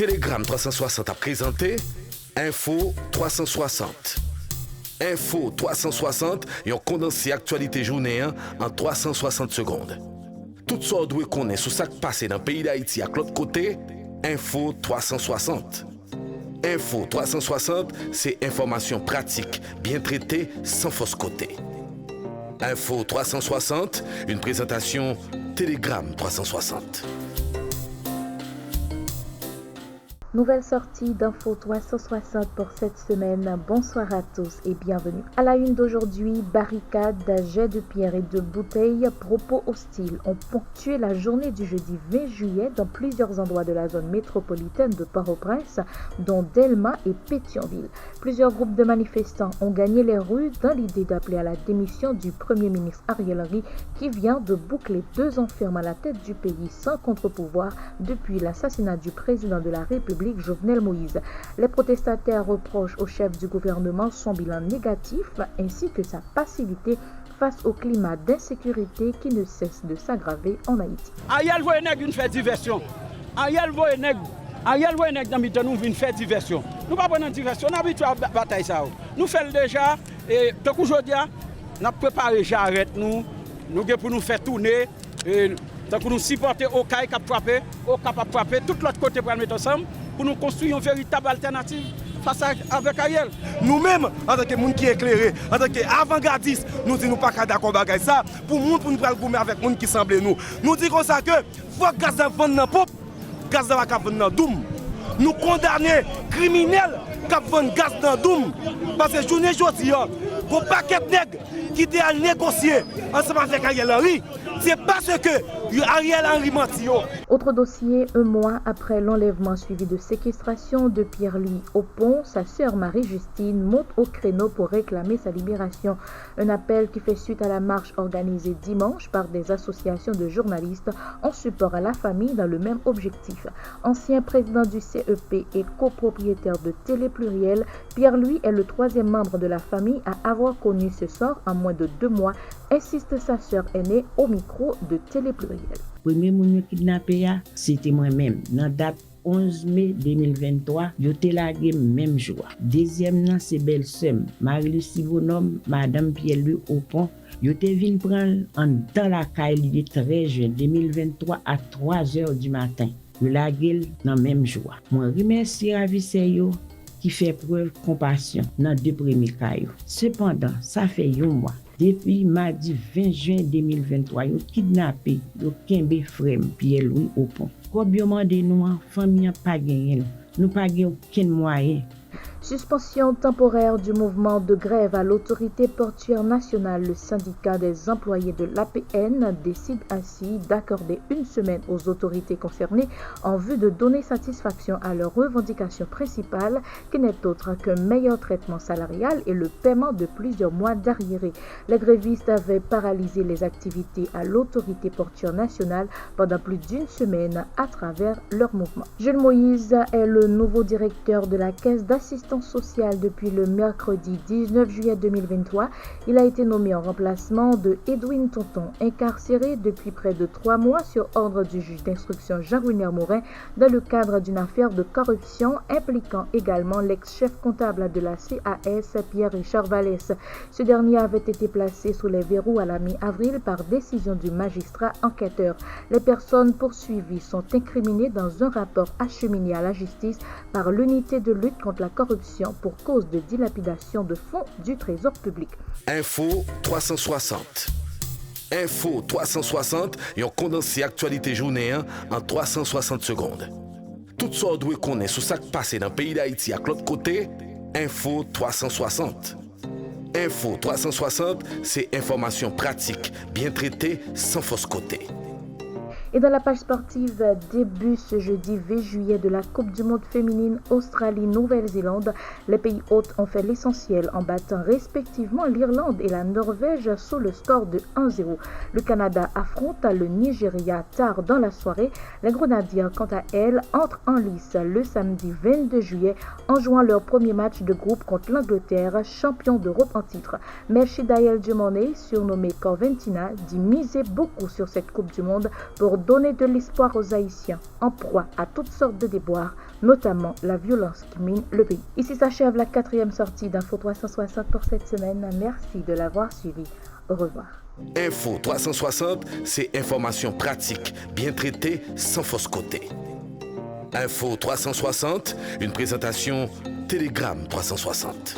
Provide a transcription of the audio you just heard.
Telegram 360 a présenté Info 360. Info 360, un condensé actualité journée en 360 secondes. Tout ça doit connaître sur ce qui passe dans le pays d'Haïti à l'autre côté, Info 360. Info 360, c'est information pratique, bien traitée, sans fausse côté. Info 360, une présentation Telegram 360. Nouvelle sortie d'Info 360 pour cette semaine. Bonsoir à tous et bienvenue. À la une d'aujourd'hui, barricades, jets de pierre et de bouteilles, propos hostiles ont ponctué la journée du jeudi 20 juillet dans plusieurs endroits de la zone métropolitaine de Port-au-Prince, dont Delma et Pétionville. Plusieurs groupes de manifestants ont gagné les rues dans l'idée d'appeler à la démission du Premier ministre Ariel Henry qui vient de boucler 2 ans ferme à la tête du pays sans contre-pouvoir depuis l'assassinat du président de la République Jovenel Moïse. Les protestataires reprochent au chef du gouvernement son bilan négatif ainsi que sa passivité face au climat d'insécurité qui ne cesse de s'aggraver en Haïti. Ariel voye nèg une fait diversion. Ariel voye nèg dans mitan nous vinn faire diversion. Nous pas prendre diversion, on habitué à bataille ça. Nous fait déjà et tant qu'aujourd'hui n'a préparé j'arrête nous pour nous faire tourner et tant que nous supporter au cas cap frapper, au capable frapper tout l'autre côté pour mettre ensemble pour nous construire une véritable alternative face avec Ariel. Nous-mêmes, en tant que monde qui est éclairé, en tant qu'avant-gardistes, nous disons nous pas d'accord avec ça pour nous gouverner avec monde qui semble nous. Nous disons comme ça que faut gaz dans vendre dans pop, gaz dans vendre dans doum. Nous condamner criminels qui vendent gaz dans doum parce que journée aujourd'hui, un paquet de nègres qui étaient à négocier ensemble avec Ariel Henry. C'est parce que Ariel Henry menti. Autre dossier, un mois après l'enlèvement suivi de séquestration de Pierre-Louis au pont, sa sœur Marie-Justine monte au créneau pour réclamer sa libération. Un appel qui fait suite à la marche organisée dimanche par des associations de journalistes en support à la famille dans le même objectif. Ancien président du CEP et copropriétaire de Télé Pluriel, Pierre-Louis est le 3e membre de la famille à avoir connu ce sort en moins de 2 mois, insiste sa sœur aînée au micro de Télé Pluriel. Premier moun kidnappé c'était moi-même. Dans date 11 mai 2023, yo te lagé même jour. Deuxième nan c'est belle-sœur Marie-Lucie Bonhomme, Madame Pierre-Louis au pont. Yo te vinn prendre dans la caille le 13 juin 2023 à 3h du matin. Yo lagé dans même jour. Moi remercie ravisseur yo qui fait preuve de compassion dans 2 premiers cas. Cependant, ça fait un mois. Depuis mardi 20 juin 2023, ils ont kidnappé, ils ont kembe frère Pierre-Louis au pont. Comme ils ont demandé nous, famille n'a pas gagné, nous n'avons pas gagné aucun moyen. Suspension temporaire du mouvement de grève à l'autorité portuaire nationale. Le syndicat des employés de l'APN décide ainsi d'accorder 1 semaine aux autorités concernées en vue de donner satisfaction à leurs revendications principales qui n'est autre qu'un meilleur traitement salarial et le paiement de plusieurs mois d'arriérés. Les grévistes avaient paralysé les activités à l'autorité portuaire nationale pendant plus d'1 semaine à travers leur mouvement. Jules Moïse est le nouveau directeur de la Caisse d'assistance sociale depuis le mercredi 19 juillet 2023. Il a été nommé en remplacement de Edwin Tonton, incarcéré depuis près de 3 mois sur ordre du juge d'instruction Jean-Louis Morin dans le cadre d'une affaire de corruption impliquant également l'ex-chef comptable de la CAS, Pierre-Richard Vallès. Ce dernier avait été placé sous les verrous à la mi-avril par décision du magistrat enquêteur. Les personnes poursuivies sont incriminées dans un rapport acheminé à la justice par l'unité de lutte contre la corruption pour cause de dilapidation de fonds du trésor public. Info 360. Info 360, un condensé actualité journée en 360 secondes. Tout ça doit connaître sur ce qui passe dans le pays d'Haïti à l'autre côté, Info 360. Info 360, c'est information pratique, bien traitée, sans fausse côté. Et dans la page sportive, début ce jeudi 20 juillet de la Coupe du Monde féminine Australie-Nouvelle-Zélande. Les pays hôtes ont fait l'essentiel en battant respectivement l'Irlande et la Norvège sous le score de 1-0. Le Canada affronte le Nigeria tard dans la soirée. Les Grenadiers, quant à elles, entrent en lice le samedi 22 juillet en jouant leur premier match de groupe contre l'Angleterre, champion d'Europe en titre. Mais Chidaël Diomaye, surnommé Corventina, dit miser beaucoup sur cette Coupe du Monde pour donner de l'espoir aux Haïtiens en proie à toutes sortes de déboires, notamment la violence qui mine le pays. Ici s'achève la 4e sortie d'Info 360 pour cette semaine. Merci de l'avoir suivi. Au revoir. Info 360, c'est information pratique, bien traitée, sans fausse côté. Info 360, une présentation Telegram 360.